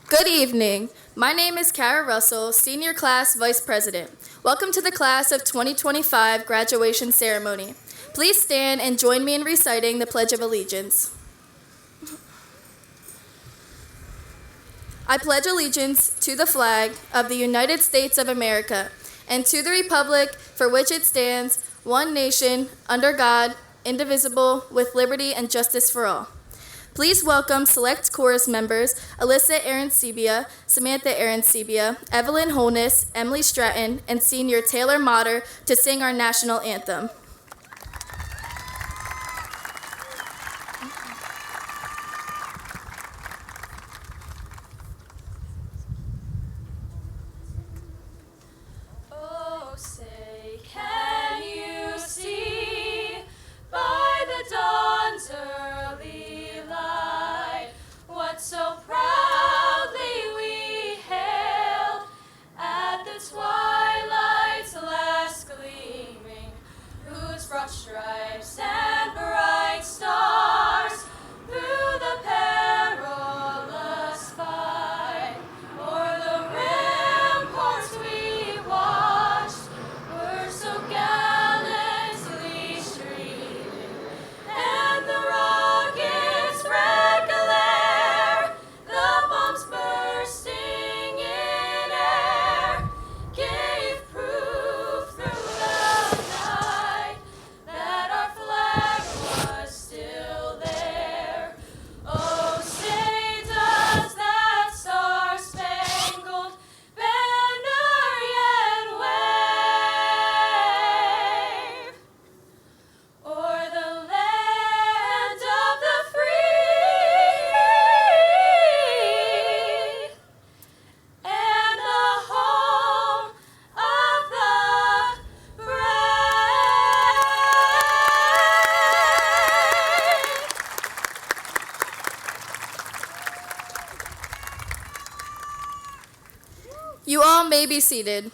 Good evening. My name is Kara Russell, Senior Class Vice President. Welcome to the Class of 2025 graduation ceremony. Please stand and join me in reciting the Pledge of Allegiance. I pledge allegiance to the flag of the United States of America and to the republic for which it stands, one nation, under God, indivisible, with liberty and justice for all. Please welcome select chorus members Alyssa Arancibia, Samantha Arancibia, Evelyn Holness, Emily Stratton, and senior Taylor Motter to sing our national anthem. Oh, say, can you see by the dawn's early light what so proudly we hailed at the twilight's last gleaming, whose broad stripes and bright stars through the perilous fight o'er the ramparts we watched were so gallantly streaming, and the rocket's red glare, the bombs bursting in air, gave proof through the night that our flag was still there. Oh, say does that star-spangled banner yet wave o'er the land of the free and the home of the brave. You all may be seated.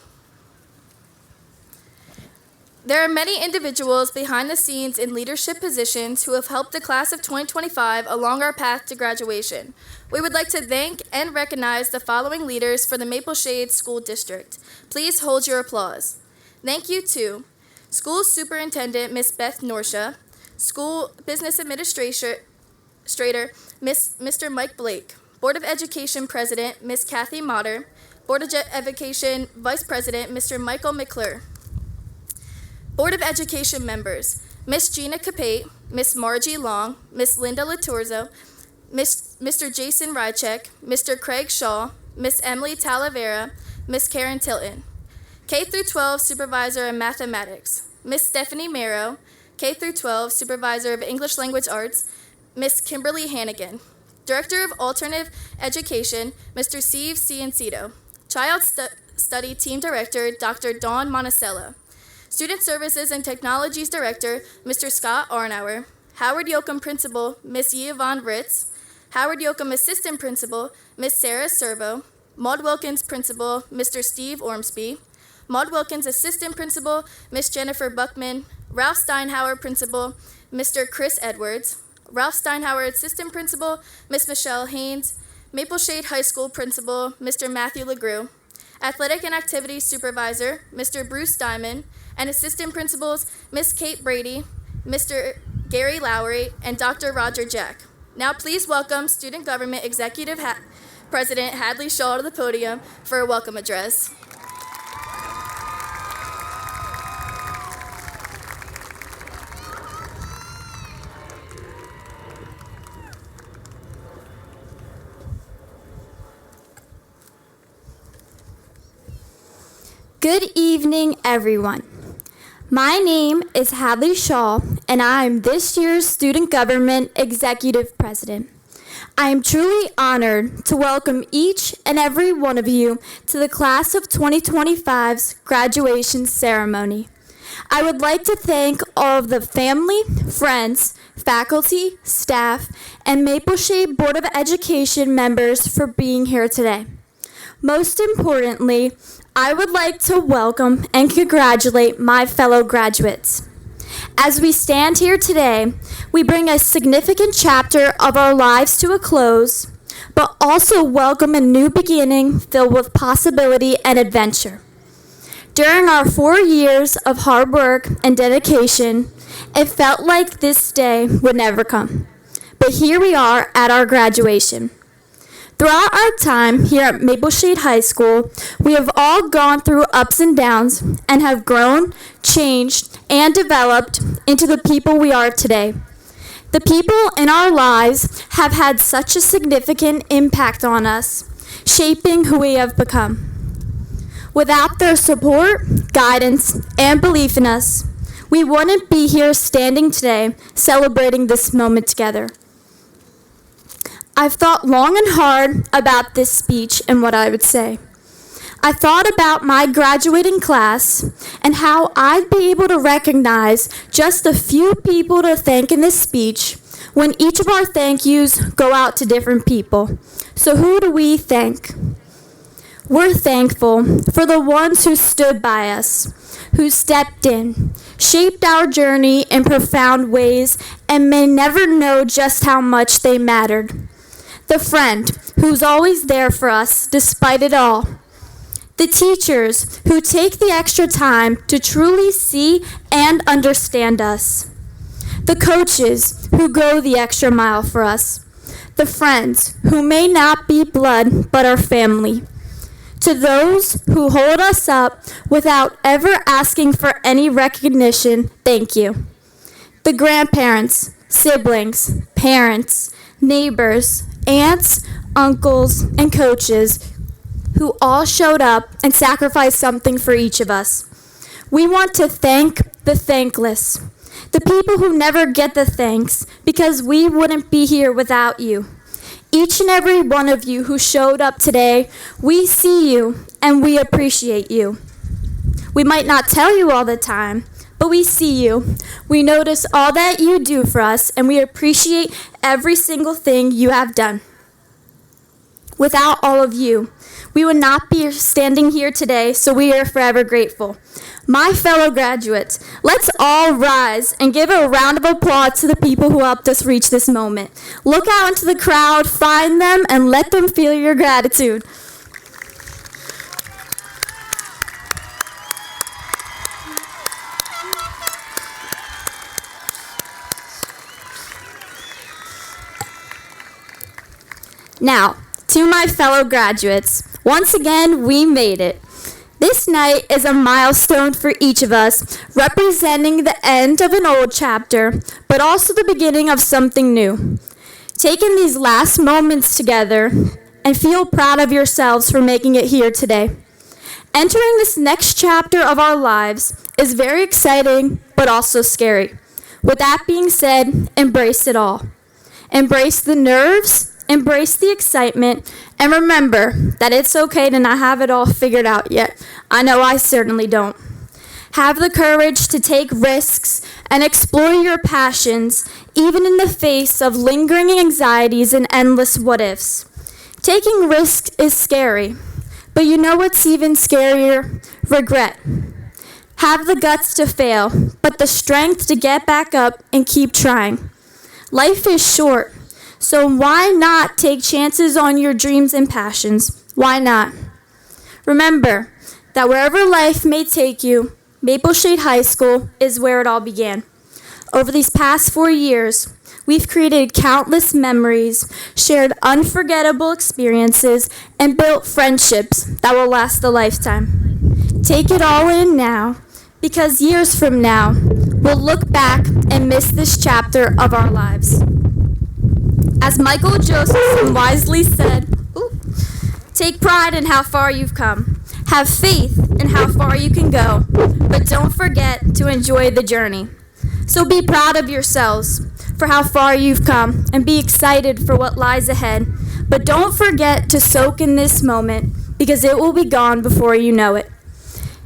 There are many individuals behind the scenes in leadership positions who have helped the class of 2025 along our path to graduation. We would like to thank and recognize the following leaders for the Maple Shades School District. Please hold your applause. Thank you to School Superintendent Ms. Beth Norsha, School Business Administrator Mr. Mike Blake, Board of Education President Ms. Kathy Motter, Board of Education Vice President Mr. Michael McClure. Board of Education members, Miss Gina Capate, Miss Margie Long, Miss Linda Latorzo, Mr. Jason Rychek, Mr. Craig Shaw, Miss Emily Talavera, Miss Karen Tilton. K-12 Supervisor of Mathematics, Miss Stephanie Marrow, K-12 Supervisor of English Language Arts, Miss Kimberly Hannigan. Director of Alternative Education, Mr. Steve Ciancito. Child Study Team Director, Dr. Dawn Monticello. Student Services and Technologies Director, Mr. Scott Arnauer. Howard Yoakum Principal, Miss Yvonne Ritz. Howard Yoakum Assistant Principal, Miss Sarah Servo. Maud Wilkins Principal, Mr. Steve Ormsby. Maud Wilkins Assistant Principal, Miss Jennifer Buckman. Ralph Steinhauer Principal, Mr. Chris Edwards. Ralph Steinhauer Assistant Principal, Miss Michelle Haynes. Maple Shade High School Principal, Mr. Matthew LeGroux. Athletic and Activities Supervisor, Mr. Bruce Diamond, and Assistant Principals, Miss Kate Brady, Mr. Gary Lowry, and Dr. Roger Jack. Now please welcome Student Government Executive President Hadley Shaw to the podium for a welcome address. Good evening, everyone. My name is Hadley Shaw, and I am this year's Student Government Executive President. I am truly honored to welcome each and every one of you to the Class of 2025's graduation ceremony. I would like to thank all of the family, friends, faculty, staff, and Maple Shade Board of Education members for being here today. Most importantly, I would like to welcome and congratulate my fellow graduates. As we stand here today, we bring a significant chapter of our lives to a close. but also welcome a new beginning filled with possibility and adventure. During our 4 years of hard work and dedication, it felt like this day would never come. But here we are at our graduation. Throughout our time here at Maple Shade High School, we have all gone through ups and downs and have grown, changed, and developed into the people we are today. The people in our lives have had such a significant impact on us, shaping who we have become. Without their support, guidance, and belief in us, we wouldn't be here standing today celebrating this moment together. I've thought long and hard about this speech and what I would say. I thought about my graduating class and how I'd be able to recognize just a few people to thank in this speech when each of our thank yous go out to different people. So who do we thank? We're thankful for the ones who stood by us, who stepped in, shaped our journey in profound ways, and may never know just how much they mattered. The friend who's always there for us despite it all. The teachers who take the extra time to truly see and understand us. The coaches who go the extra mile for us. The friends who may not be blood but are family. To those who hold us up without ever asking for any recognition, thank you. The grandparents, siblings, parents, neighbors, aunts, uncles, and coaches who all showed up and sacrificed something for each of us. We want to thank the thankless, the people who never get the thanks because we wouldn't be here without you. Each and every one of you who showed up today, we see you and we appreciate you. We might not tell you all the time, but we see you. We notice all that you do for us, and we appreciate every single thing you have done. Without all of you, we would not be standing here today, so we are forever grateful. My fellow graduates, let's all rise and give a round of applause to the people who helped us reach this moment. Look out into the crowd, find them, and let them feel your gratitude. Now, to my fellow graduates, once again, we made it. This night is a milestone for each of us, representing the end of an old chapter, but also the beginning of something new. Taking these last moments together and feel proud of yourselves for making it here today. Entering this next chapter of our lives is very exciting, but also scary. With that being said, embrace it all. Embrace the nerves, embrace the excitement, and remember that it's okay to not have it all figured out yet. I know I certainly don't. Have the courage to take risks and explore your passions, even in the face of lingering anxieties and endless what-ifs. Taking risks is scary, but you know what's even scarier? Regret. Have the guts to fail, but the strength to get back up and keep trying. Life is short. So why not take chances on your dreams and passions? Why not? Remember that wherever life may take you, Maple Shade High School is where it all began. Over these past 4 years, we've created countless memories, shared unforgettable experiences, and built friendships that will last a lifetime. Take it all in now, because years from now, we'll look back and miss this chapter of our lives. As Michael Josephson wisely said, take pride in how far you've come. Have faith in how far you can go, but don't forget to enjoy the journey. So be proud of yourselves for how far you've come and be excited for what lies ahead. But don't forget to soak in this moment because it will be gone before you know it.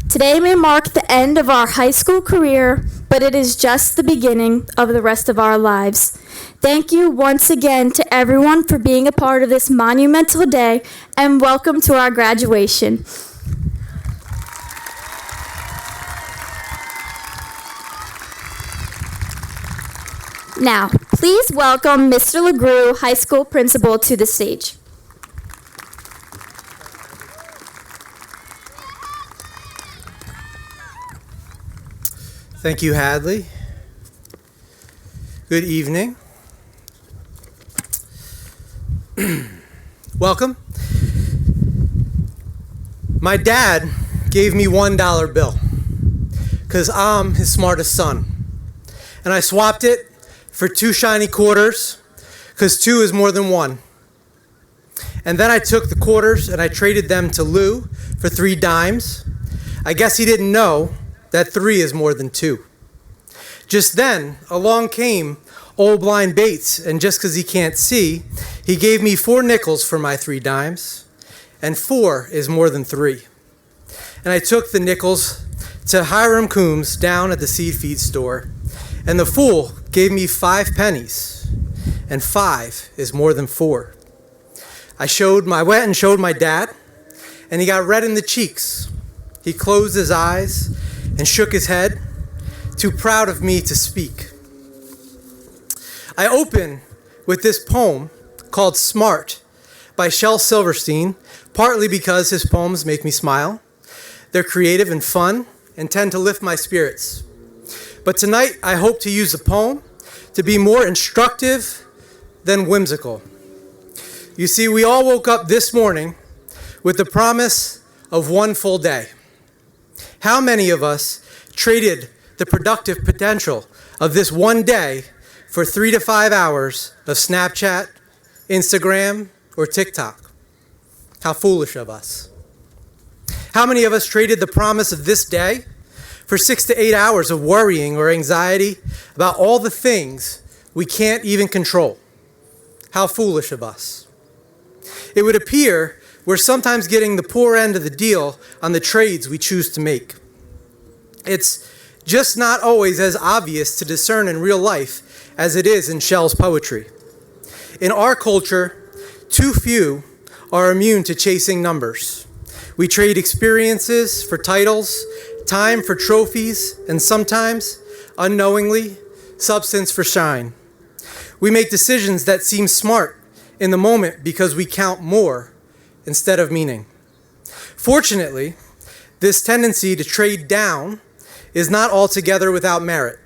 Today may mark the end of our high school career, but it is just the beginning of the rest of our lives. Thank you once again to everyone for being a part of this monumental day, and welcome to our graduation. Now, please welcome Mr. LeGroux, High School Principal, to the stage. Thank you, Hadley. Good evening. Welcome. My dad gave me $1 bill because I'm his smartest son. And I swapped it for 2 shiny quarters because 2 is more than 1. And then I took the quarters and I traded them to Lou for 3 dimes. I guess he didn't know that 3 is more than 2. Just then, along came old blind Bates, and just because he can't see, he gave me 4 nickels for my 3 dimes, and 4 is more than 3. And I took the nickels to Hiram Coombs down at the seed feed store, and the fool gave me 5 pennies, and 5 is more than 4. I went and showed my dad, and he got red in the cheeks. He closed his eyes and shook his head, too proud of me to speak. I open with this poem called Smart by Shel Silverstein, partly because his poems make me smile. They're creative and fun and tend to lift my spirits. But tonight, I hope to use the poem to be more instructive than whimsical. You see, we all woke up this morning with the promise of 1 full day. How many of us traded the productive potential of this 1 day for 3 to 5 hours of Snapchat, Instagram, or TikTok? How foolish of us. How many of us traded the promise of this day for 6 to 8 hours of worrying or anxiety about all the things we can't even control? How foolish of us. It would appear we're sometimes getting the poor end of the deal on the trades we choose to make. It's just not always as obvious to discern in real life as it is in Shel's poetry. In our culture, too few are immune to chasing numbers. We trade experiences for titles, time for trophies, and sometimes, unknowingly, substance for shine. We make decisions that seem smart in the moment because we count more instead of meaning. Fortunately, this tendency to trade down is not altogether without merit.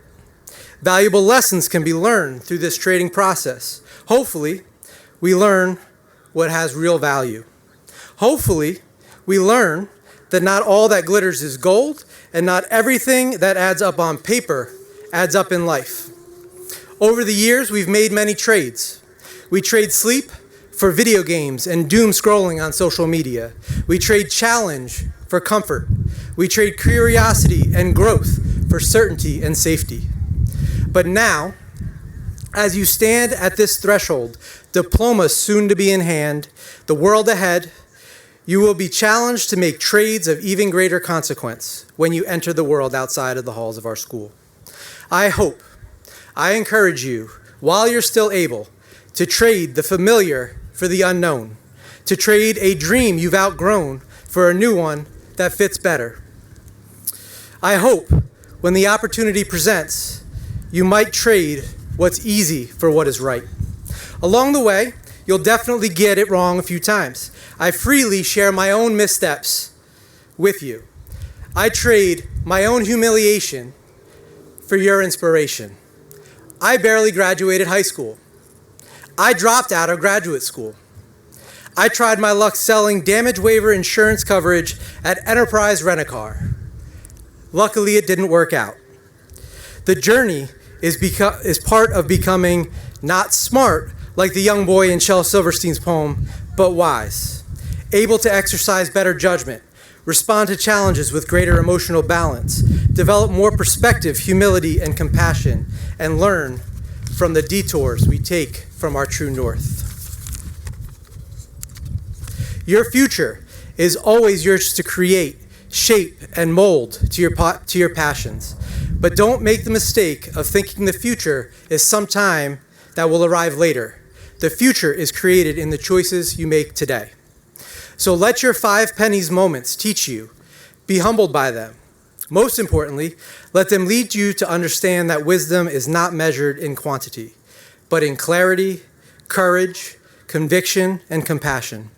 Valuable lessons can be learned through this trading process. Hopefully, we learn what has real value. Hopefully, we learn that not all that glitters is gold, and not everything that adds up on paper adds up in life. Over the years, we've made many trades. We trade sleep for video games and doom scrolling on social media. We trade challenge for comfort. We trade curiosity and growth for certainty and safety. But now, as you stand at this threshold, diplomas soon to be in hand, the world ahead, you will be challenged to make trades of even greater consequence when you enter the world outside of the halls of our school. I encourage you, while you're still able, to trade the familiar for the unknown, to trade a dream you've outgrown for a new one that fits better. I hope when the opportunity presents, you might trade what's easy for what is right. Along the way, you'll definitely get it wrong a few times. I freely share my own missteps with you. I trade my own humiliation for your inspiration. I barely graduated high school. I dropped out of graduate school. I tried my luck selling damage waiver insurance coverage at Enterprise Rent-A-Car. Luckily, it didn't work out. The journey is part of becoming not smart, like the young boy in Shel Silverstein's poem, but wise, able to exercise better judgment, respond to challenges with greater emotional balance, develop more perspective, humility, and compassion, and learn from the detours we take from our true north. Your future is always yours to create, shape, and mold to your passions. But don't make the mistake of thinking the future is some time that will arrive later. The future is created in the choices you make today. So let your 5 pennies moments teach you. Be humbled by them. Most importantly, let them lead you to understand that wisdom is not measured in quantity, but in clarity, courage, conviction, and compassion.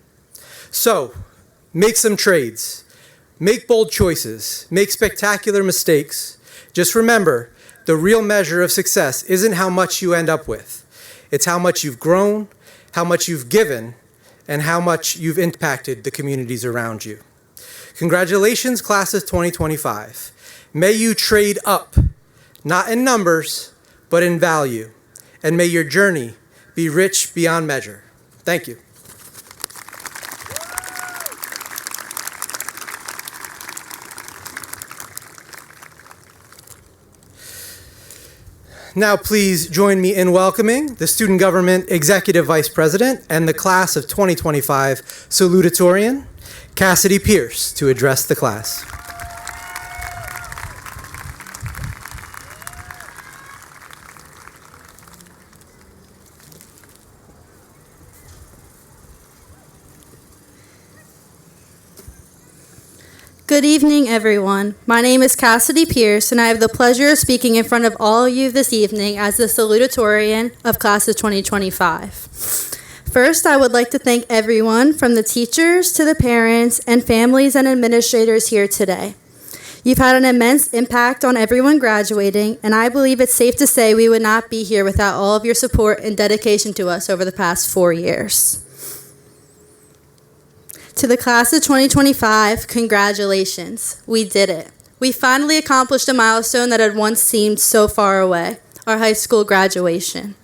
So, make some trades, make bold choices, make spectacular mistakes. Just remember, the real measure of success isn't how much you end up with. It's how much you've grown, how much you've given, and how much you've impacted the communities around you. Congratulations, class of 2025. May you trade up, not in numbers, but in value. And may your journey be rich beyond measure. Thank you. Now please join me in welcoming the Student Government Executive Vice President and the class of 2025 Salutatorian, Cassidy Pierce, to address the class. Good evening, everyone. My name is Cassidy Pierce, and I have the pleasure of speaking in front of all of you this evening as the Salutatorian of Class of 2025. First, I would like to thank everyone from the teachers to the parents and families and administrators here today. You've had an immense impact on everyone graduating, and I believe it's safe to say we would not be here without all of your support and dedication to us over the past 4 years. To the class of 2025, congratulations. We did it. We finally accomplished a milestone that had once seemed so far away, our high school graduation.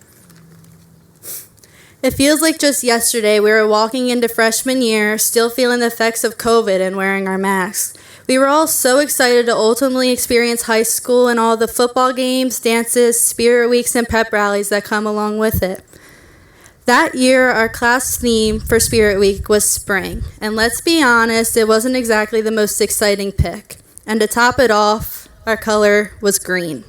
It feels like just yesterday we were walking into freshman year, still feeling the effects of COVID and wearing our masks. We were all so excited to ultimately experience high school and all the football games, dances, spirit weeks, and pep rallies that come along with it. That year, our class theme for Spirit Week was spring, and let's be honest, it wasn't exactly the most exciting pick. And to top it off, our color was green.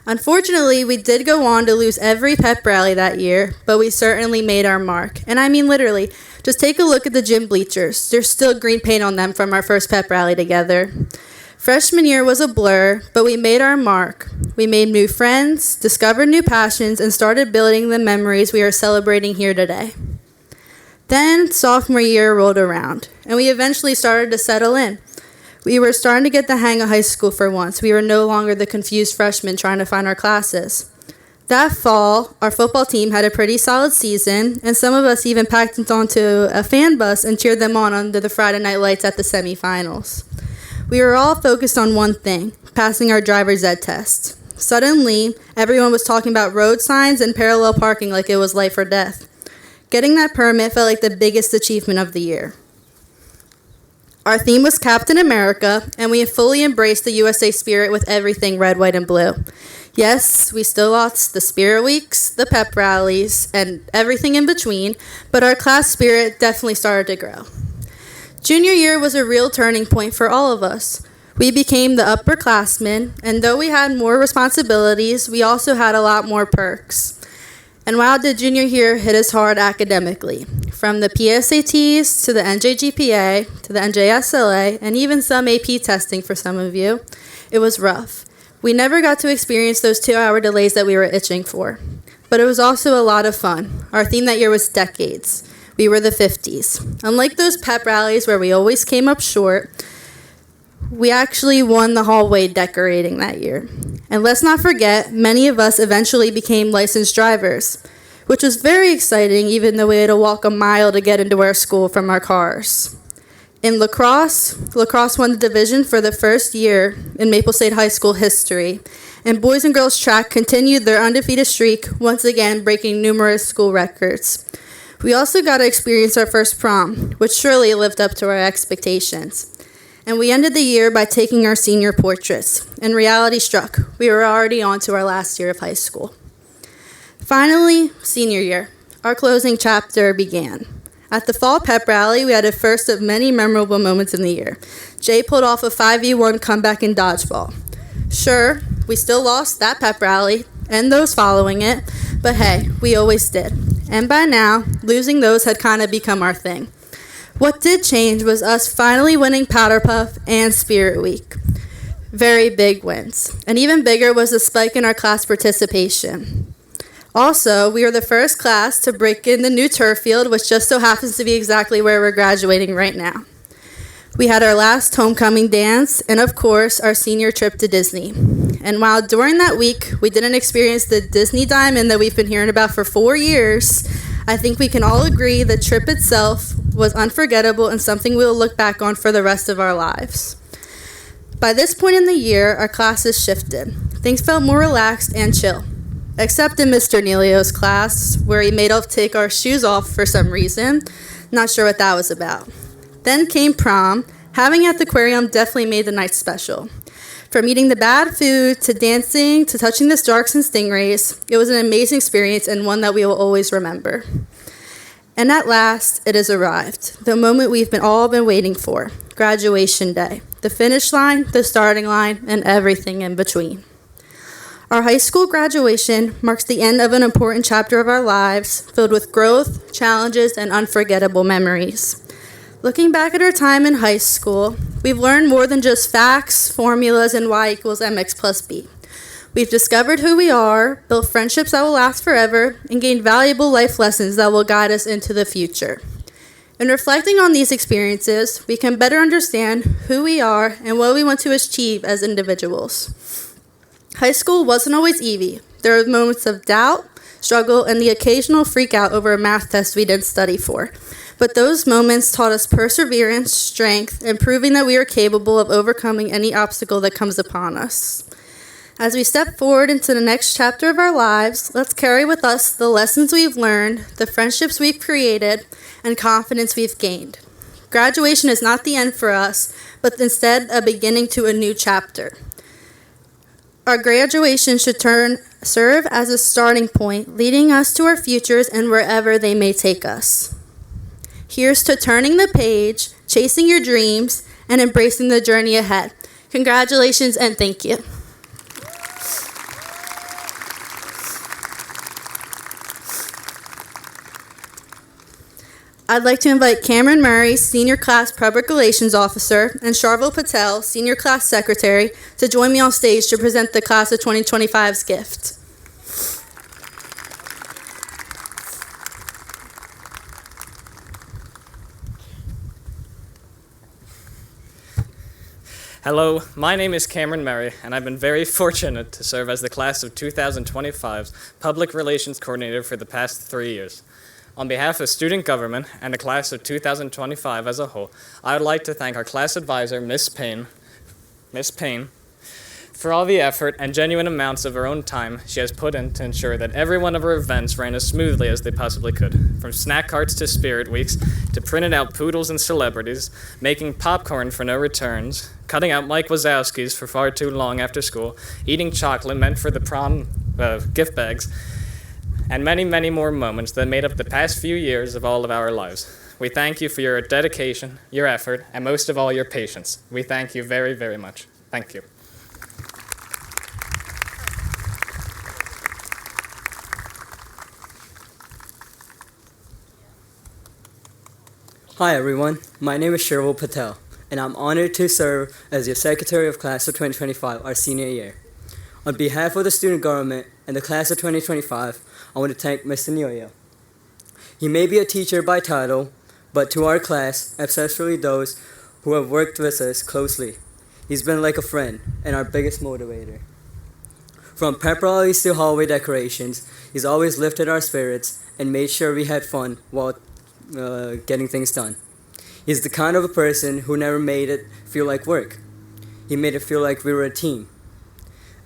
Unfortunately, we did go on to lose every pep rally that year, but we certainly made our mark. And I mean literally, just take a look at the gym bleachers. There's still green paint on them from our first pep rally together. Freshman year was a blur, but we made our mark. We made new friends, discovered new passions, and started building the memories we are celebrating here today. Then sophomore year rolled around, and we eventually started to settle in. We were starting to get the hang of high school for once. We were no longer the confused freshmen trying to find our classes. That fall, our football team had a pretty solid season, and some of us even packed it onto a fan bus and cheered them on under the Friday night lights at the semifinals. We were all focused on one thing, passing our driver's ed test. Suddenly, everyone was talking about road signs and parallel parking like it was life or death. Getting that permit felt like the biggest achievement of the year. Our theme was Captain America, and we fully embraced the USA spirit with everything red, white, and blue. Yes, we still lost the spirit weeks, the pep rallies, and everything in between, but our class spirit definitely started to grow. Junior year was a real turning point for all of us. We became the upperclassmen, and though we had more responsibilities, we also had a lot more perks. And wow, did junior year hit us hard academically. From the PSATs to the NJGPA to the NJSLA, and even some AP testing for some of you, it was rough. We never got to experience those 2-hour delays that we were itching for. But it was also a lot of fun. Our theme that year was decades. We were the 50s. Unlike those pep rallies where we always came up short, we actually won the hallway decorating that year. And let's not forget, many of us eventually became licensed drivers, which was very exciting even though we had to walk a mile to get into our school from our cars. In lacrosse won the division for the first year in Maple State High School history, and boys and girls track continued their undefeated streak, once again breaking numerous school records. We also got to experience our first prom, which surely lived up to our expectations. And we ended the year by taking our senior portraits, and reality struck. We were already on to our last year of high school. Finally, senior year. Our closing chapter began. At the fall pep rally, we had a first of many memorable moments in the year. Jay pulled off a 5v1 comeback in dodgeball. Sure, we still lost that pep rally, and those following it, but hey, we always did. And by now, losing those had kind of become our thing. What did change was us finally winning Powder Puff and Spirit Week. very big wins. And even bigger was the spike in our class participation. Also, we were the first class to break in the new turf field, which just so happens to be exactly where we're graduating right now. We had our last homecoming dance, and of course, our senior trip to Disney. And while during that week, we didn't experience the Disney Diamond that we've been hearing about for 4 years, I think we can all agree the trip itself was unforgettable and something we'll look back on for the rest of our lives. By this point in the year, our classes shifted. Things felt more relaxed and chill, except in Mr. Neilio's class, where he made us take our shoes off for some reason. Not sure what that was about. Then came prom. Having at the aquarium definitely made the night special. From eating the bad food, to dancing, to touching the sharks and stingrays, it was an amazing experience and one that we will always remember. And at last, it has arrived, the moment we've all been waiting for, graduation day. The finish line, the starting line, and everything in between. Our high school graduation marks the end of an important chapter of our lives, filled with growth, challenges, and unforgettable memories. Looking back at our time in high school, we've learned more than just facts, formulas, and y equals mx plus b. We've discovered who we are, built friendships that will last forever, and gained valuable life lessons that will guide us into the future. In reflecting on these experiences, we can better understand who we are and what we want to achieve as individuals. High school wasn't always easy. There were moments of doubt, struggle, and the occasional freak out over a math test we didn't study for. But those moments taught us perseverance, strength, and proving that we are capable of overcoming any obstacle that comes upon us. As we step forward into the next chapter of our lives, let's carry with us the lessons we've learned, the friendships we've created, and confidence we've gained. Graduation is not the end for us, but instead a beginning to a new chapter. Our graduation should serve as a starting point, leading us to our futures and wherever they may take us. Here's to turning the page, chasing your dreams, and embracing the journey ahead. Congratulations and thank you. I'd like to invite Cameron Murray, Senior Class Public Relations Officer, and Charvel Patel, Senior Class Secretary, to join me on stage to present the Class of 2025's gift. Hello, my name is Cameron Murray, and I've been very fortunate to serve as the Class of 2025's Public Relations Coordinator for the past 3 years. On behalf of student government and the Class of 2025 as a whole, I would like to thank our class advisor, Ms. Payne, for all the effort and genuine amounts of her own time she has put in to ensure that every one of our events ran as smoothly as they possibly could. From snack carts to spirit weeks, to printed out poodles and celebrities, making popcorn for no returns, cutting out Mike Wazowski's for far too long after school, eating chocolate meant for the prom gift bags, and many, many more moments that made up the past few years of all of our lives. We thank you for your dedication, your effort, and most of all, your patience. We thank you very, very much. Thank you. Hi everyone, my name is Charvel Patel, and I'm honored to serve as your Secretary of Class of 2025, our senior year. On behalf of the student government and the Class of 2025, I want to thank Mr. Neilio. He may be a teacher by title, but to our class, especially those who have worked with us closely, he's been like a friend and our biggest motivator. From pep rallies to hallway decorations, he's always lifted our spirits and made sure we had fun while getting things done. He's the kind of a person who never made it feel like work. He made it feel like we were a team.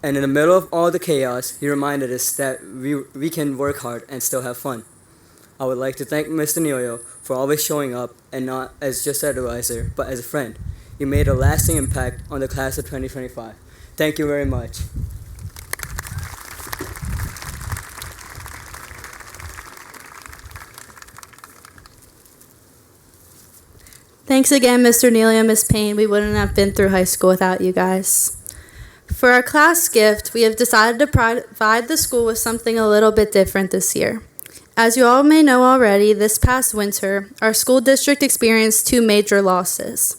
And in the middle of all the chaos, he reminded us that we can work hard and still have fun. I would like to thank Mr. Neilio for always showing up, and not as just an advisor, but as a friend. He made a lasting impact on the Class of 2025. Thank you very much. Thanks again, Mr. Neilio and Ms. Payne. We wouldn't have been through high school without you guys. For our class gift, we have decided to provide the school with something a little bit different this year. As you all may know already, this past winter, our school district experienced 2 major losses.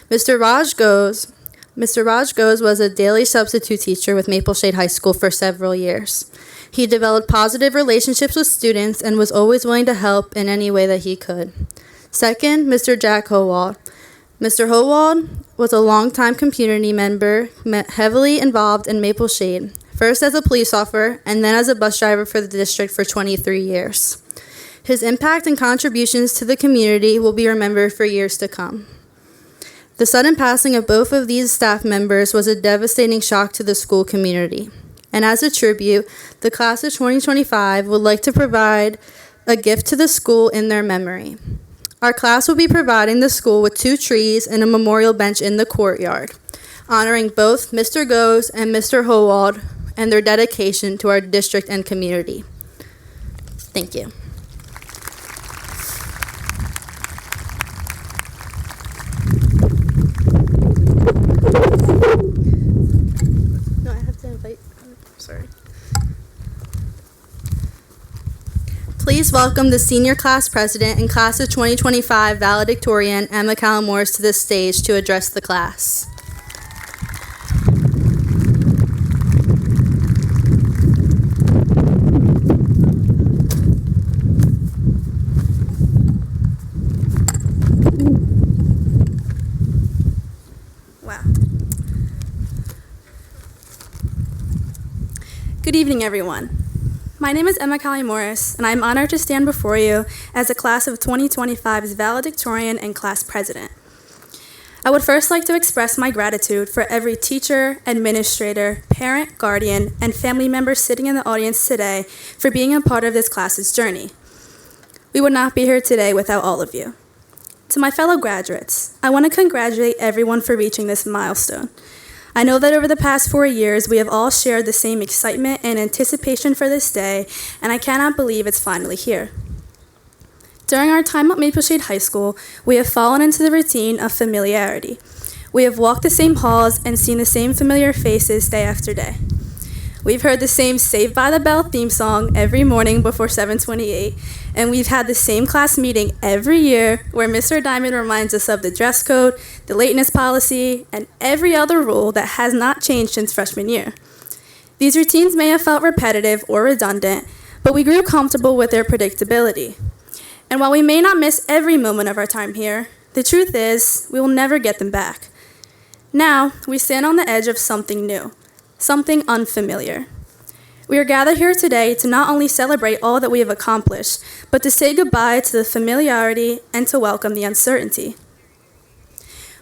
Mr. Raj Ghosh Mr. Raj Ghosh was a daily substitute teacher with Maple Shade High School for several years. He developed positive relationships with students and was always willing to help in any way that he could. Second, Mr. Jack Howald. Mr. Howald was a longtime community member, heavily involved in Maple Shade, first as a police officer and then as a bus driver for the district for 23 years. His impact and contributions to the community will be remembered for years to come. The sudden passing of both of these staff members was a devastating shock to the school community. And as a tribute, the class of 2025 would like to provide a gift to the school in their memory. Our class will be providing the school with 2 trees and a memorial bench in the courtyard, honoring both Mr. Ghosh and Mr. Howald and their dedication to our district and community. Thank you. No, I have to invite. Sorry. Please welcome the senior class president and class of 2025 valedictorian, Emma Calamoris, to the stage to address the class. Wow. Good evening, everyone. My name is Emma Calamoris, and I'm honored to stand before you as the class of 2025's valedictorian and class president. I would first like to express my gratitude for every teacher, administrator, parent, guardian, and family member sitting in the audience today for being a part of this class's journey. We would not be here today without all of you. To my fellow graduates, I want to congratulate everyone for reaching this milestone. I know that over the past 4 years, we have all shared the same excitement and anticipation for this day, and I cannot believe it's finally here. During our time at Maple Shade High School, we have fallen into the routine of familiarity. We have walked the same halls and seen the same familiar faces day after day. We've heard the same Saved by the Bell theme song every morning before 7:28, and we've had the same class meeting every year where Mr. Diamond reminds us of the dress code, the lateness policy, and every other rule that has not changed since freshman year. These routines may have felt repetitive or redundant, but we grew comfortable with their predictability. And while we may not miss every moment of our time here, the truth is we will never get them back. Now, we stand on the edge of something new. Something unfamiliar. We are gathered here today to not only celebrate all that we have accomplished, but to say goodbye to the familiarity and to welcome the uncertainty.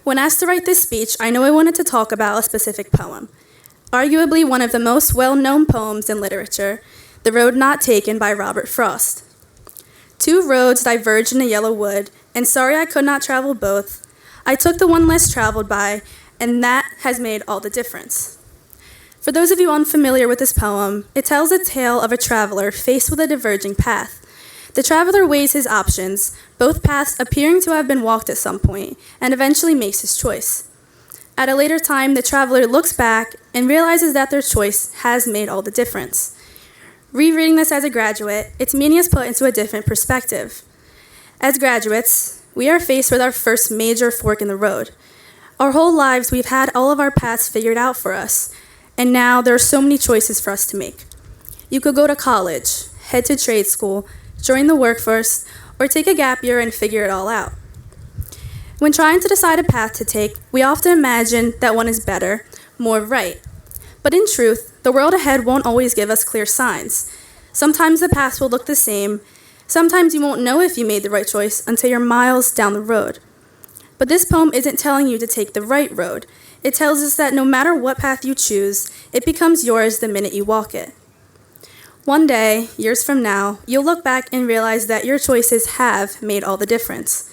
When asked to write this speech, I know I wanted to talk about a specific poem. Arguably one of the most well-known poems in literature, The Road Not Taken by Robert Frost. 2 roads diverged in a yellow wood, and sorry I could not travel both. I took the one less traveled by, and that has made all the difference. For those of you unfamiliar with this poem, it tells a tale of a traveler faced with a diverging path. The traveler weighs his options, both paths appearing to have been walked at some point, and eventually makes his choice. At a later time, the traveler looks back and realizes that their choice has made all the difference. Rereading this as a graduate, its meaning is put into a different perspective. As graduates, we are faced with our first major fork in the road. Our whole lives, we've had all of our paths figured out for us. And now there are so many choices for us to make. You could go to college, head to trade school, join the workforce, or take a gap year and figure it all out. When trying to decide a path to take, we often imagine that one is better, more right. But in truth, the world ahead won't always give us clear signs. Sometimes the paths will look the same. Sometimes you won't know if you made the right choice until you're miles down the road. But this poem isn't telling you to take the right road. It tells us that no matter what path you choose, it becomes yours the minute you walk it. One day, years from now, you'll look back and realize that your choices have made all the difference.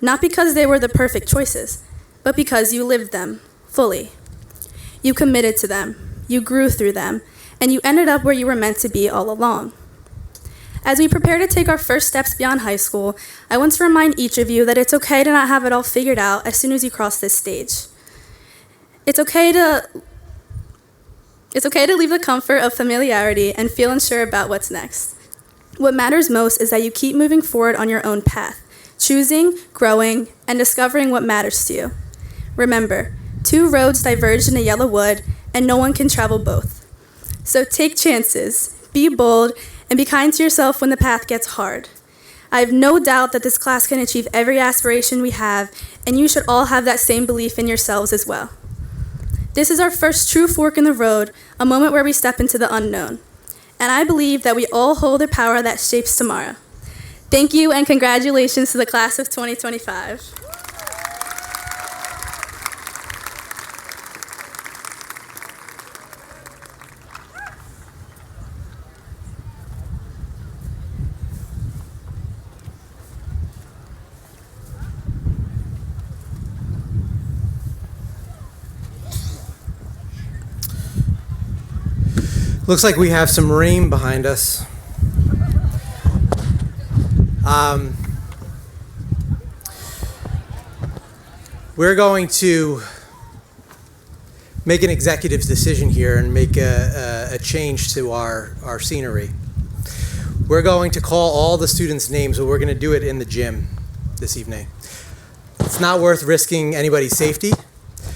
Not because they were the perfect choices, but because you lived them fully. You committed to them, you grew through them, and you ended up where you were meant to be all along. As we prepare to take our first steps beyond high school, I want to remind each of you that it's okay to not have it all figured out as soon as you cross this stage. It's okay to leave the comfort of familiarity and feel unsure about what's next. What matters most is that you keep moving forward on your own path, choosing, growing, and discovering what matters to you. Remember, Two roads diverge in a yellow wood, and no one can travel both. So take chances, be bold, and be kind to yourself when the path gets hard. I have no doubt that this class can achieve every aspiration we have, and you should all have that same belief in yourselves as well. This is our first true fork in the road, a moment where we step into the unknown. And I believe that we all hold the power that shapes tomorrow. Thank you, and congratulations to the class of 2025. Looks like we have some rain behind us. We're going to make an executive decision here and make a change to our scenery. We're going to call all the students' names, but we're going to do it in the gym this evening. It's not worth risking anybody's safety,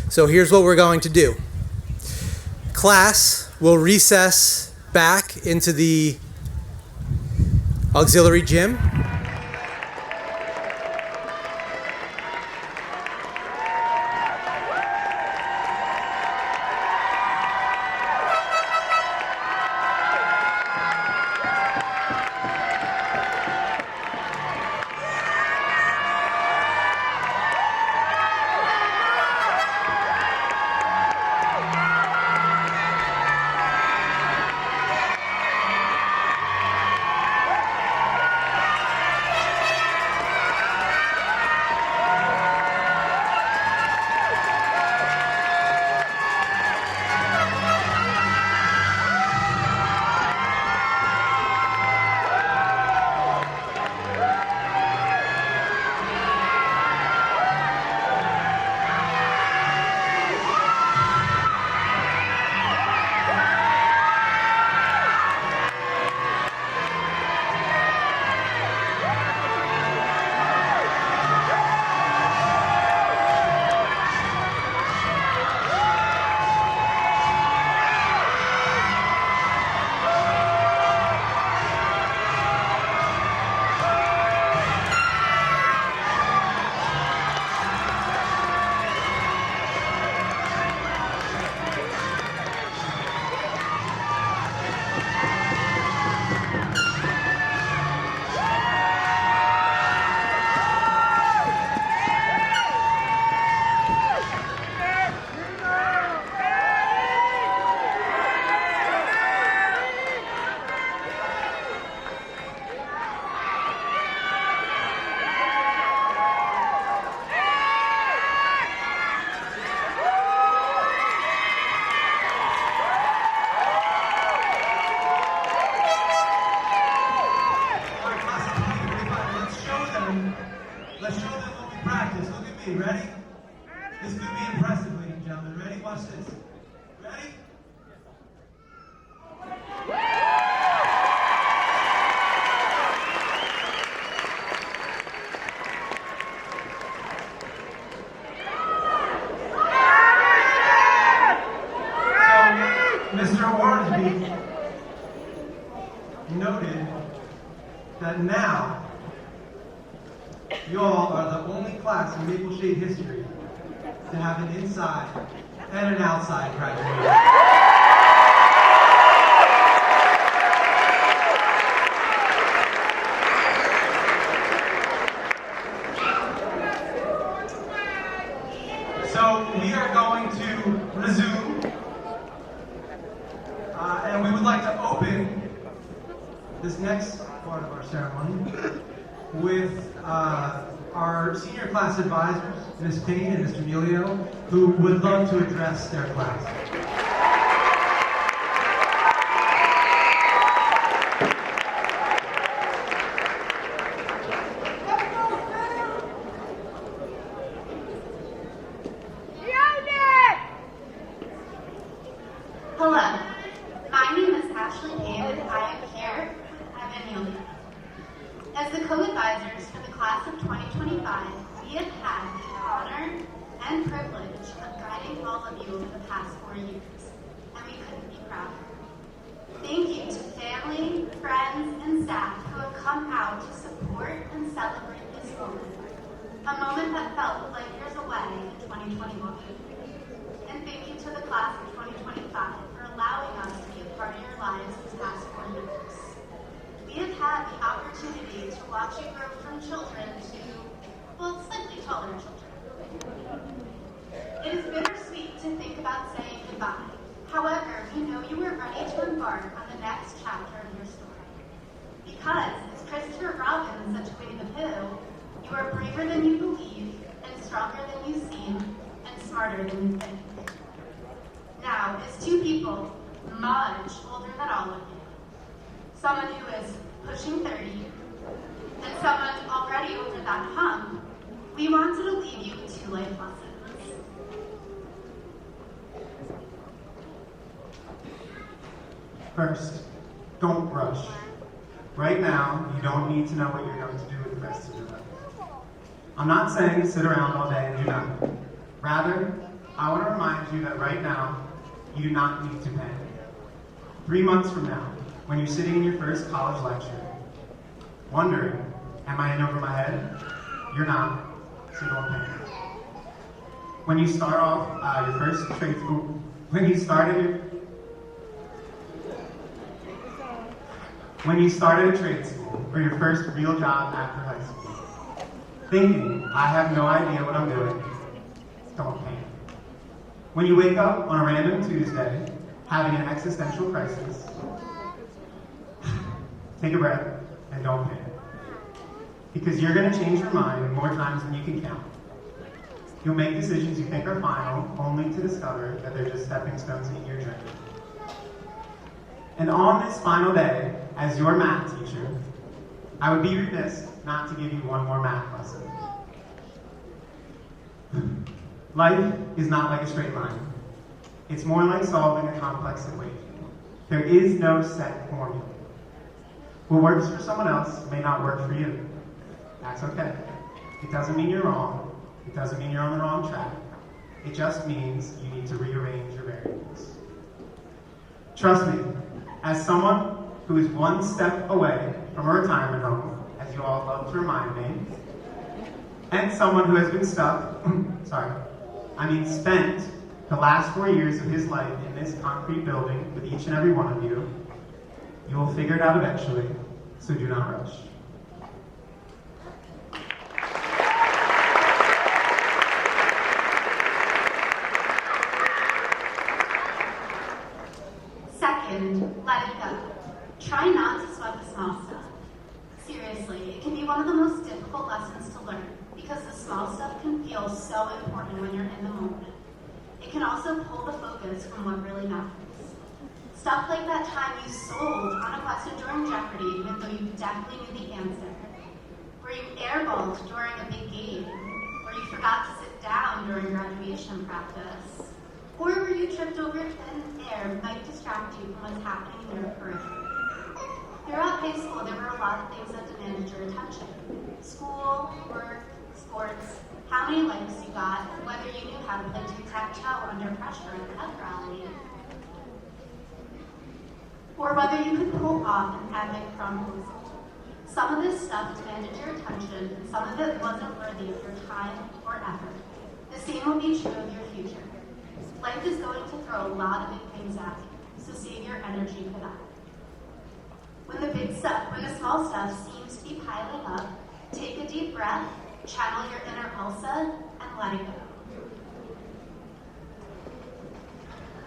so here's what we're going to do. Class will recess back into the auxiliary gym. Let's show them what we practice. Look at me. Ready? This could be impressive, ladies and gentlemen. Ready? Watch this. Ready? So, Mr. Ormsby noted that now you all are the only class in Maple Shade history to have an inside and an outside graduation. So we are going to resume, and we would like to open this next part of our ceremony with our senior class advisors, Ms. Payne and Mr. Melio, who would love to address their class. Hello, my name is Ashley Payne and I am here at Amelia. As the co-advisors for the class of 2025, we have had the honor and privilege of guiding of you over the past 4 years, and we couldn't be prouder. Thank you to family, friends, and staff who have come out to support and celebrate this moment, a moment that felt like years away in 2021. And thank you to the class of 2025 for allowing us to be a part of your lives these past 4 years. We have had the opportunity to watch you grow from children to, well, slightly taller children. It is bittersweet to think about saying goodbye. However, we know you are ready to embark on the next chapter of your story. Because, as Christopher Robin said to Winnie the Pooh, you are braver than you believe, and stronger than you seem, and smarter than you think. Now, as two people much older than all of you, someone who is pushing 30, and someone already over that hump, we wanted to leave you with 2 life lessons. First, don't rush. Right now, you don't need to know what you're going to do with the rest of your life. I'm not saying sit around all day and do nothing. Rather, I want to remind you that right now, you do not need to panic. 3 months from now, when you're sitting in your first college lecture, wondering, am I in over my head? You're not, so don't panic. When you start off your first trade school, when you started a trade school, or your first real job after high school, thinking, I have no idea what I'm doing, don't panic. When you wake up on a random Tuesday, having an existential crisis, take a breath and don't panic. Because you're going to change your mind more times than you can count. You'll make decisions you think are final, only to discover that they're just stepping stones in your journey. And on this final day, as your math teacher, I would be remiss not to give you one more math lesson. Life is not like a straight line. It's more like solving a complex equation. There is no set formula. What works for someone else may not work for you. That's okay. It doesn't mean you're wrong. It doesn't mean you're on the wrong track. It just means you need to rearrange your variables. Trust me, as someone who is one step away from a retirement home, as you all love to remind me, and someone who has been spent the last 4 years of his life in this concrete building with each and every one of you, you will figure it out eventually, so do not rush. Second, let it go. Try not to sweat the small stuff. Seriously, it can be one of the most difficult lessons to learn because the small stuff can feel so important when you're in the moment. It can also pull the focus from what really matters. Stuff like that time you sold on a question during Jeopardy even though you definitely knew the answer. Where you airballed during a big game. Where you forgot to sit down during graduation practice. Or where you tripped over thin air might distract you from what's happening in your periphery. Throughout high school, there were a lot of things that demanded your attention. School, work, sports, how many likes you got, whether you knew how to play tic-tac-toe under pressure at the pep rally, or whether you could pull off an epic prom proposal. Some of this stuff demanded your attention, and some of it wasn't worthy of your time or effort. The same will be true of your future. Life is going to throw a lot of big things at you, so save your energy for that. When the small stuff seems to be piling up, take a deep breath, channel your inner Elsa, and let it go.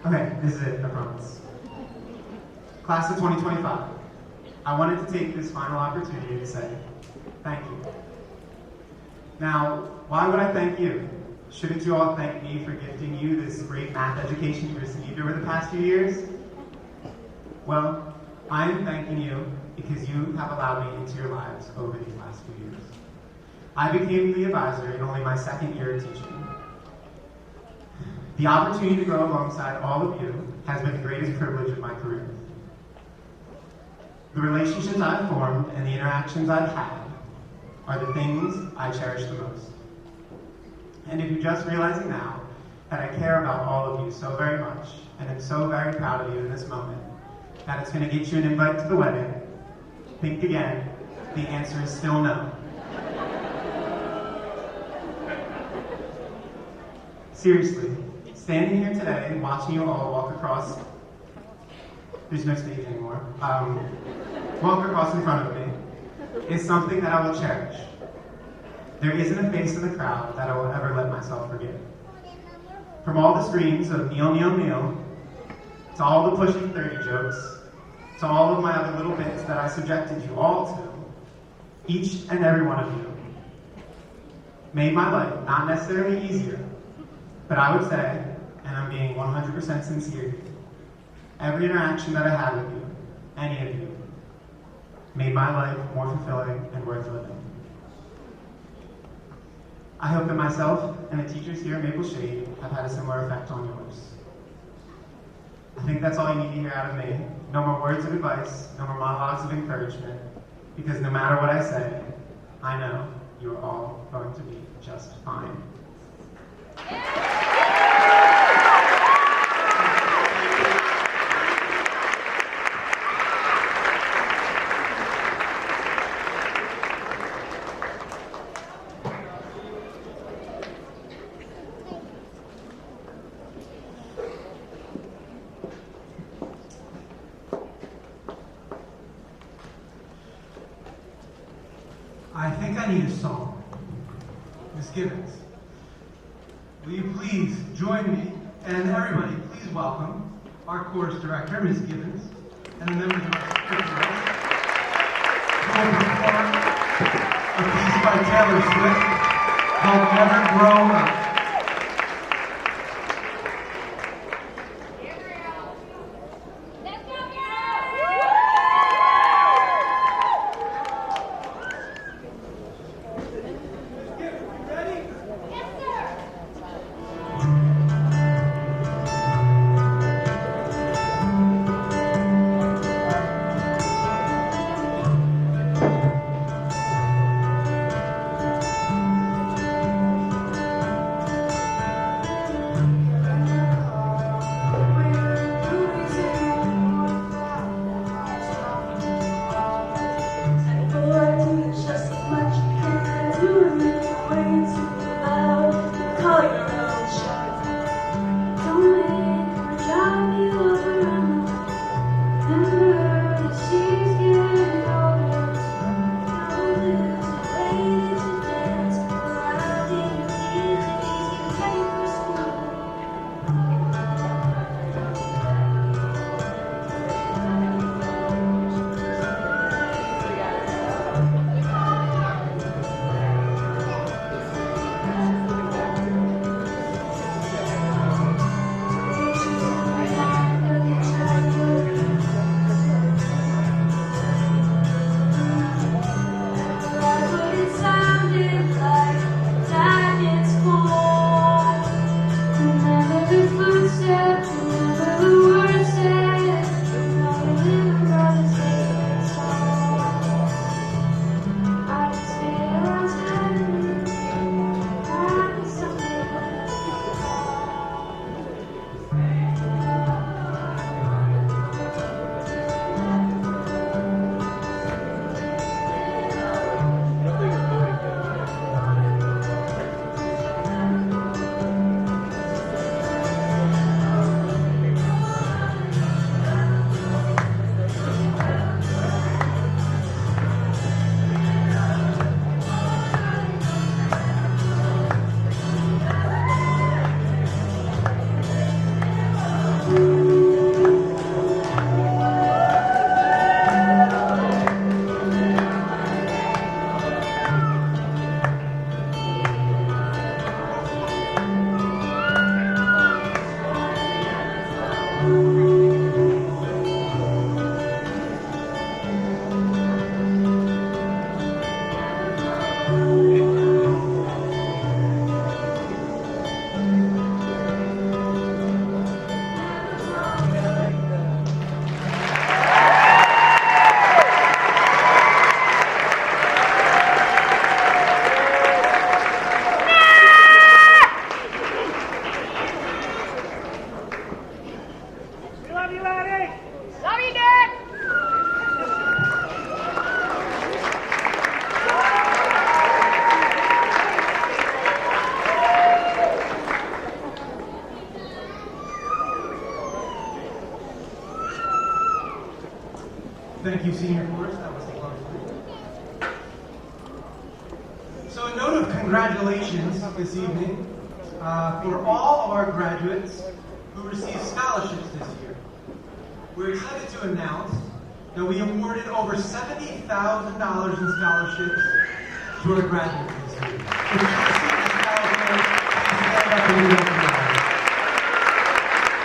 Okay, this is it, I promise. Class of 2025, I wanted to take this final opportunity to say thank you. Now, why would I thank you? Shouldn't you all thank me for gifting you this great math education you received over the past few years? Well, I'm thanking you because you have allowed me into your lives over these last few years. I became the advisor in only my second year of teaching. The opportunity to grow alongside all of you has been the greatest privilege of my career. The relationships I've formed and the interactions I've had are the things I cherish the most. And if you're just realizing now, that I care about all of you so very much, and am so very proud of you in this moment, that it's going to get you an invite to the wedding. Think again. The answer is still no. Seriously, standing here today and watching you all walk across, there's no stage anymore, walk across in front of me is something that I will cherish. There isn't a face in the crowd that I will ever let myself forget. From all the screams of kneel, kneel, kneel, to all the pushing 30 jokes, to all of my other little bits that I subjected you all to, each and every one of you made my life not necessarily easier, but I would say, and I'm being 100% sincere, every interaction that I had with you, any of you, made my life more fulfilling and worth living. I hope that myself and the teachers here at Maple Shade have had a similar effect on yours. I think that's all you need to hear out of me. No more words of advice, no more monologues of encouragement, because no matter what I say, I know you are all going to be just fine. I think I need a song. Miss Gibbons, will you please join me, and everybody, please welcome our chorus director, Miss Gibbons, and the members of our chorus who will perform a piece by Taylor Swift called Never Grow Up. Thank you, senior chorus. That was lovely. So a note of congratulations this evening for all of our graduates who received scholarships this year. We're excited to announce that we awarded over $70,000 in scholarships to our graduates this year. If you received a scholarship, please stand up and be recognized.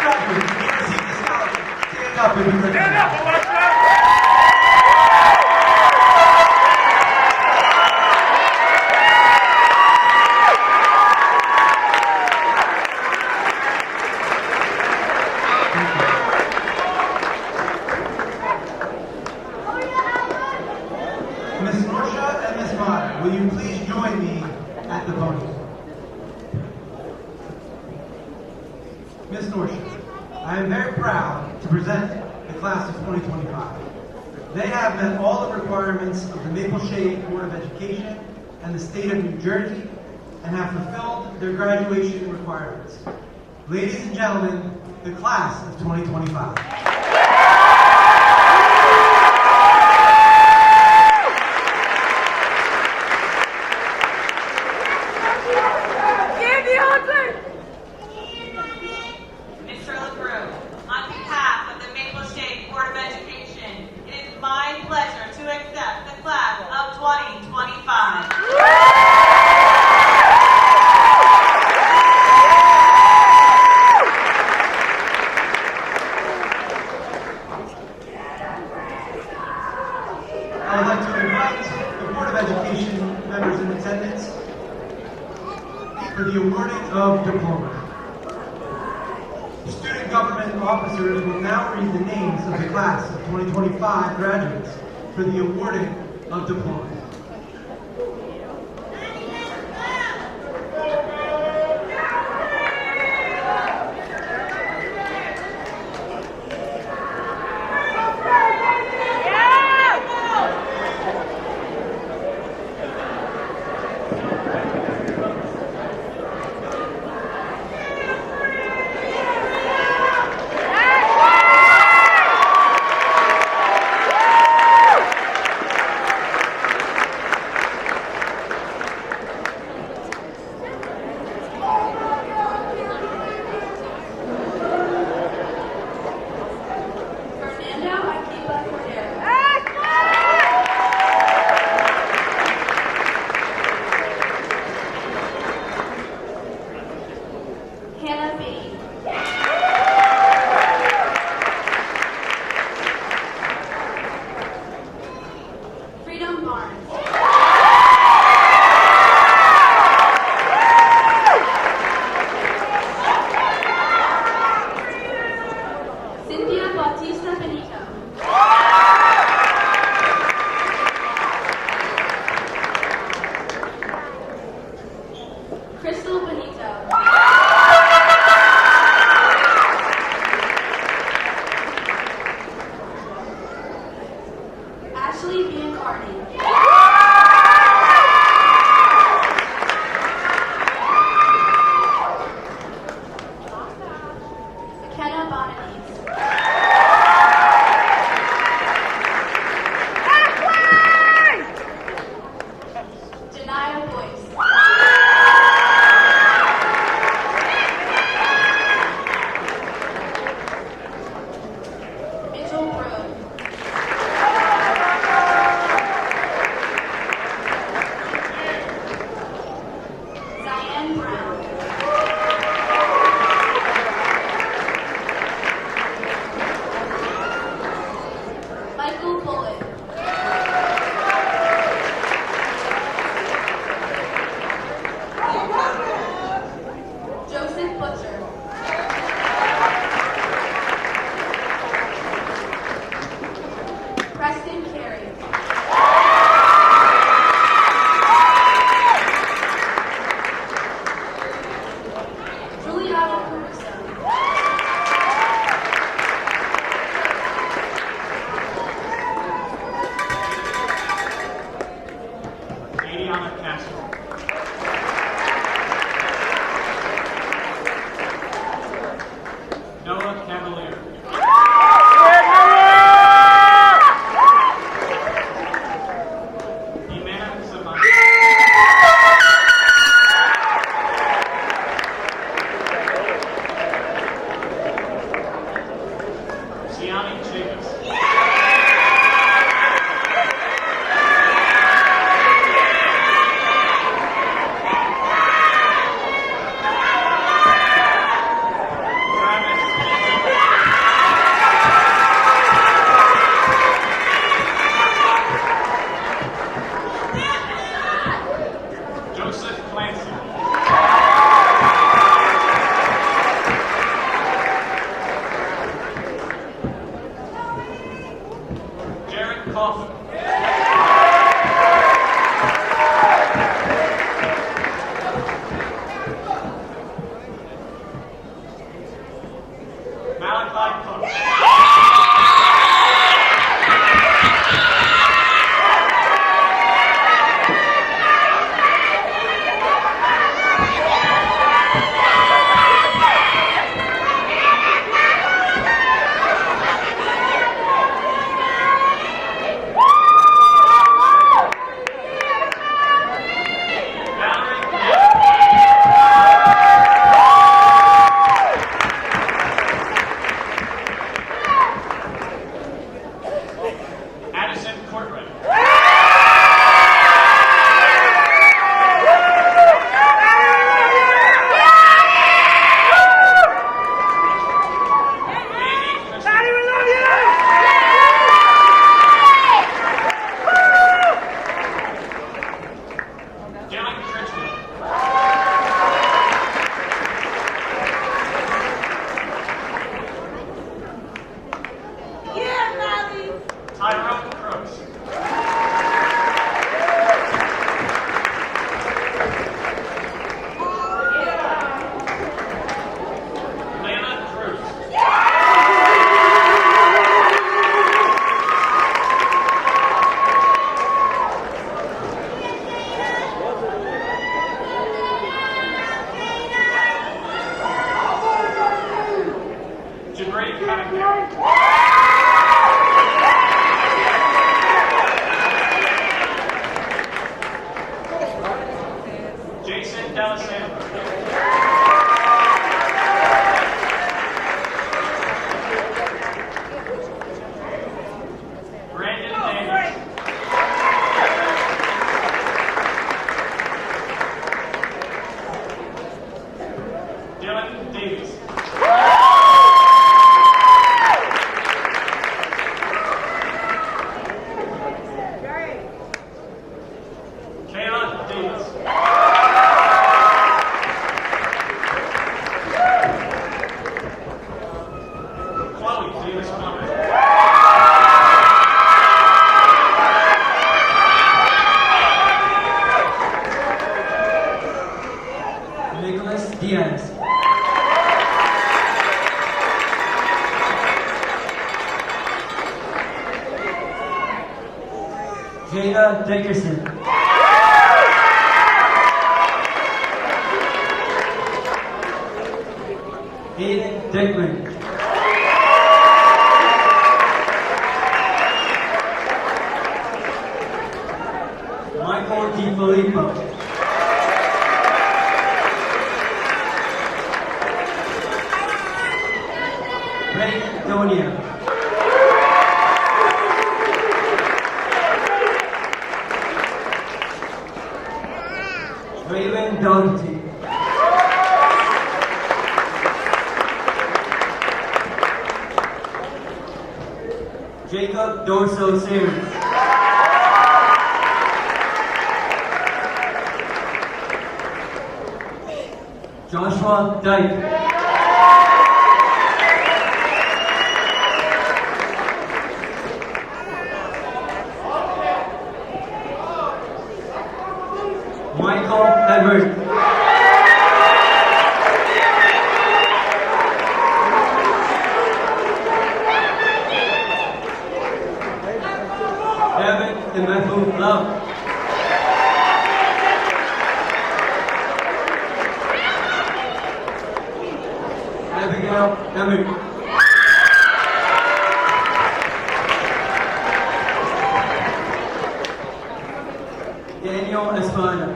Graduates, if you received a scholarship, stand up and be recognized. Will you please join me at the podium? Ms. Norsha, I am very proud to present the class of 2025. They have met all the requirements of the Maple Shade Board of Education and the state of New Jersey and have fulfilled their graduation requirements. Ladies and gentlemen, the class of 2025. I would like to invite the Board of Education members in attendance for the awarding of diplomas. Student government officers will now read the names of the class of 2025 graduates for the awarding of diplomas. Crystal Benito. Kayon Davis. Kayon Davis. Chloe Davis Conrad. Nicholas Diaz. Jada Dickerson. Aiden Dickman. Michael DiFilippo. Ray Donia. Raven Doherty. Jacob Dorso Series. Joshua Dyke. Michael Everett. Evan Emefu Love. Abigail Emmett. Daniel Espada.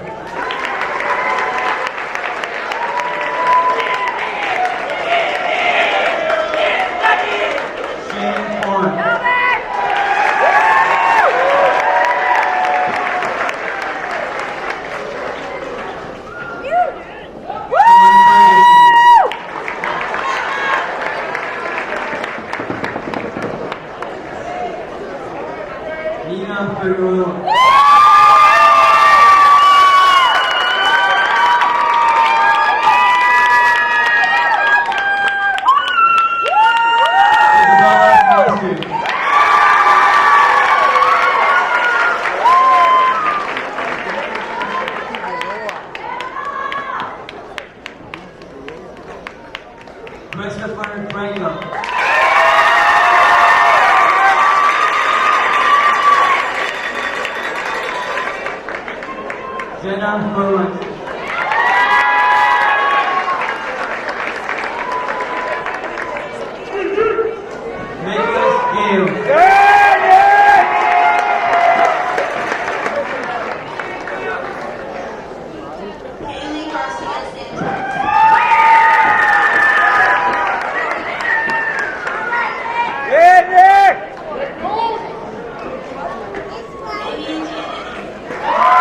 Shane Horn. Nina Figueroa. Christopher Franco. Jenna Merlin. Nicholas Gale. Haley Garcia Santos. Amy Kennedy.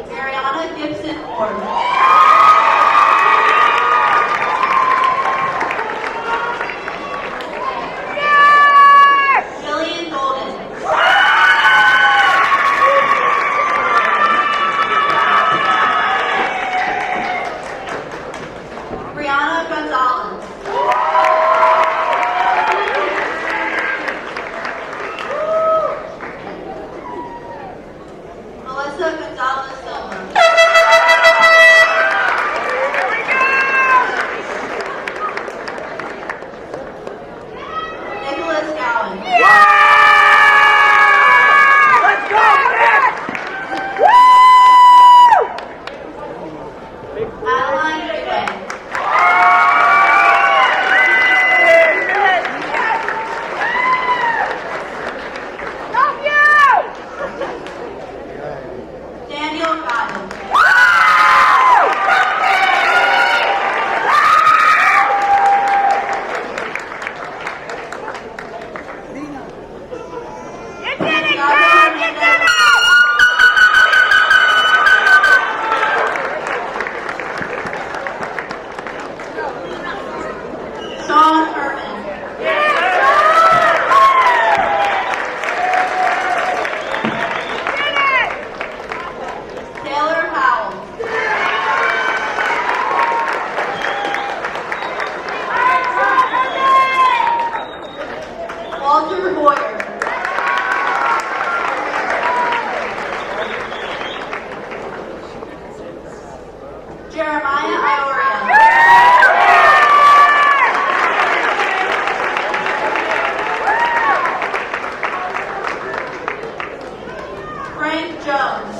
Mariana Gibson Ford. Jillian Golden. Brianna Gonzalez. Melissa Gonzalez Silva. Nicholas Gowan. Adeline Freeway. Daniel Godden. Walter Hoyer. Jeremiah Ioria. Frank Jones.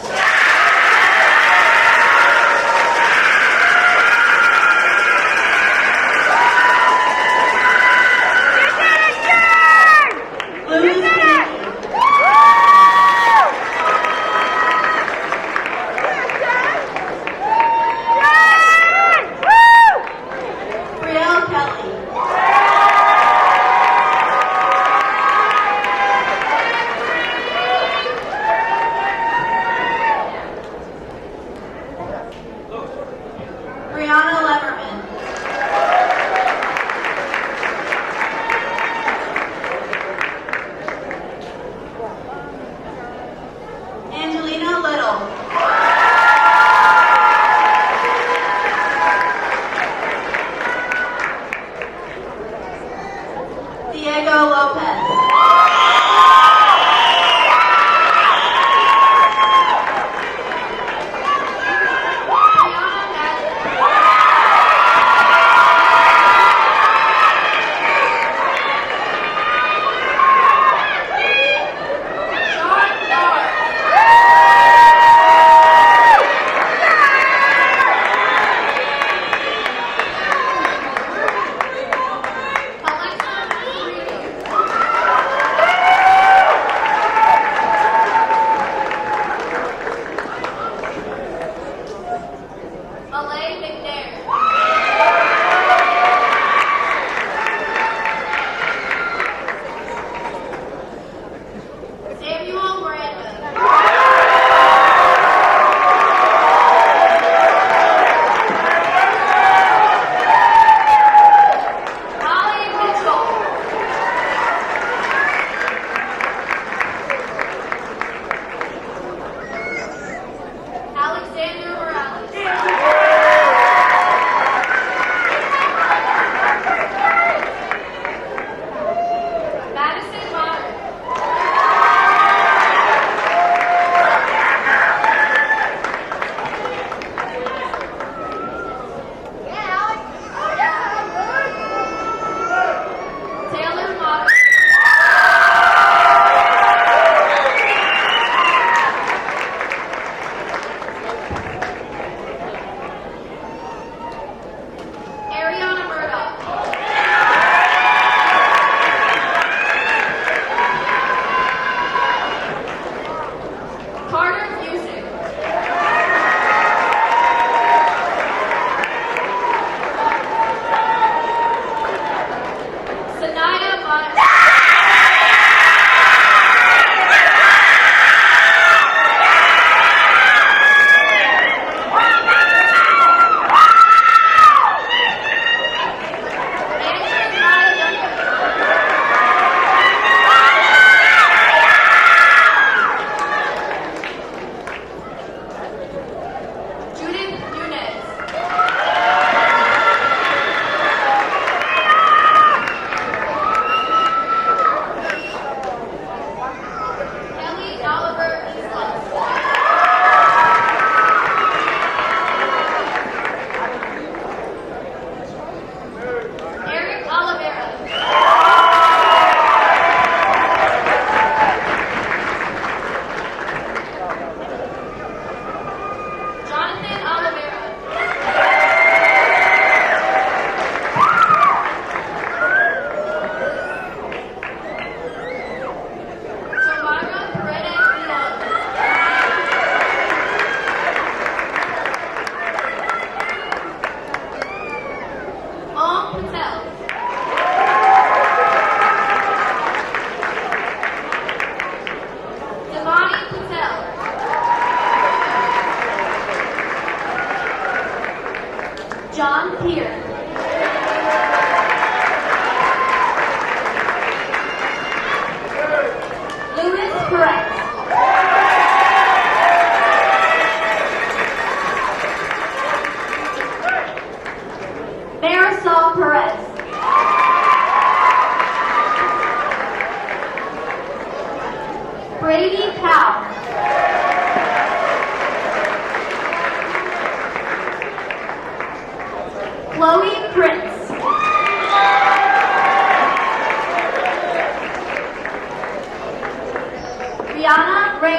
Louis Kennedy. Brielle Kelly. Brianna Lemmerman. Angelina Little. Diego Lopez. Brianna Madden. Sean Barr. Alexa Reedy.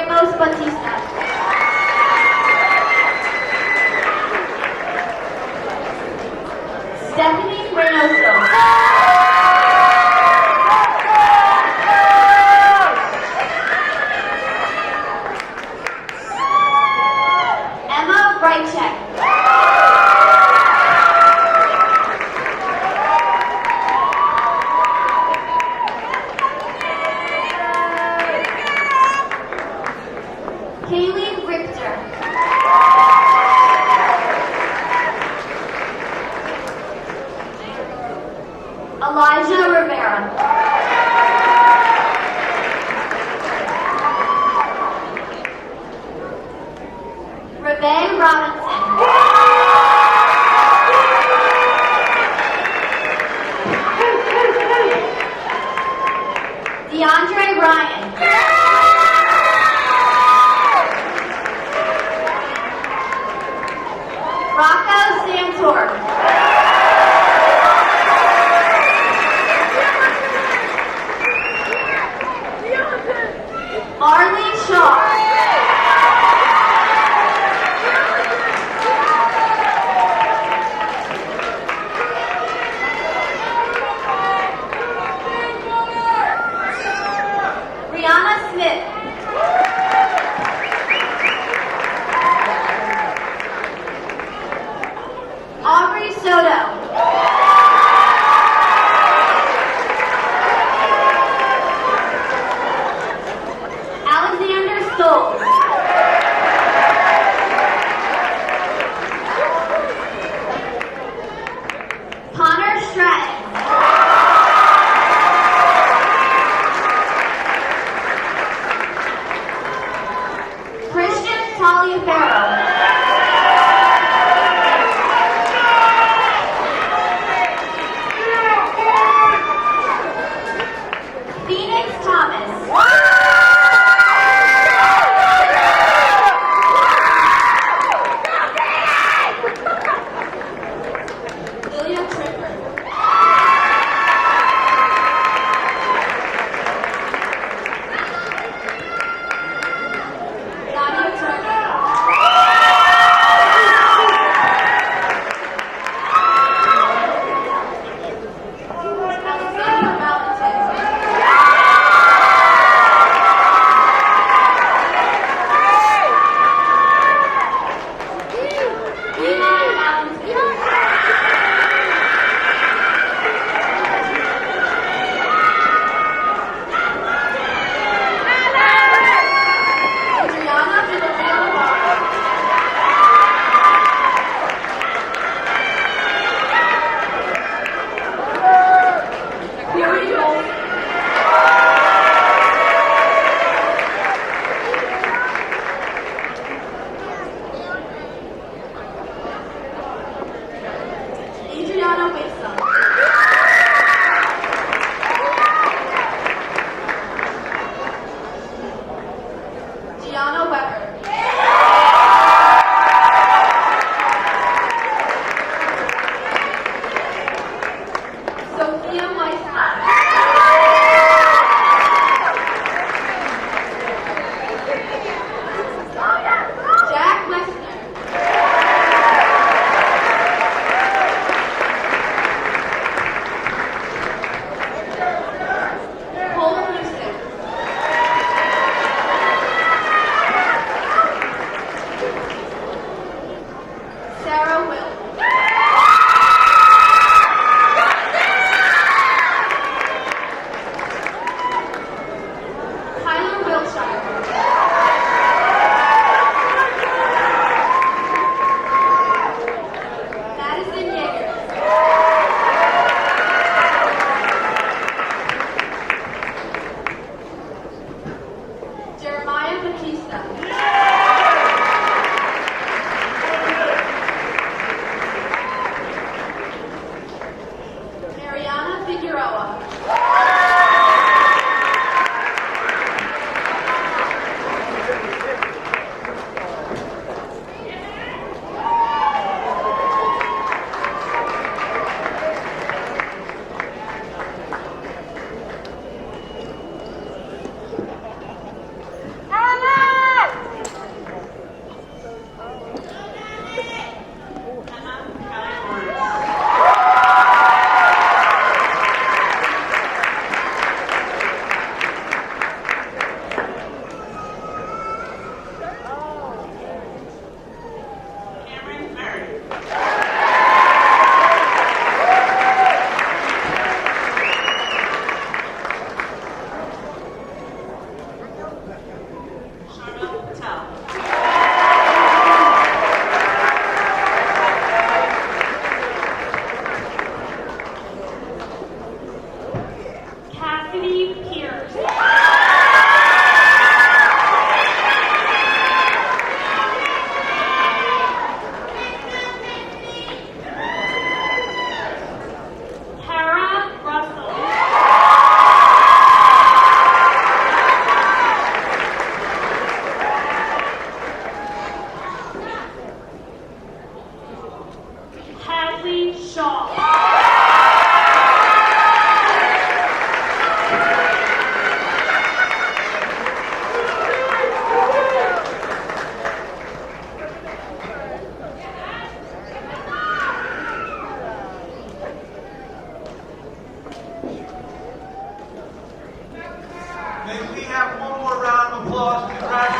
Ramos Batista. Stephanie Reynoso. Emma Reichek. Kaylee Richter. Elijah Rivera. Rebay Robinson. DeAndre Ryan. Rocco Santor. Marley Shaw. Brianna Smith. Aubrey Soto. Alexander Stoltz. Connor Stratton. Haley Pierce. Tara Russell. Hadley Shaw. May we have one more round of applause to congratulate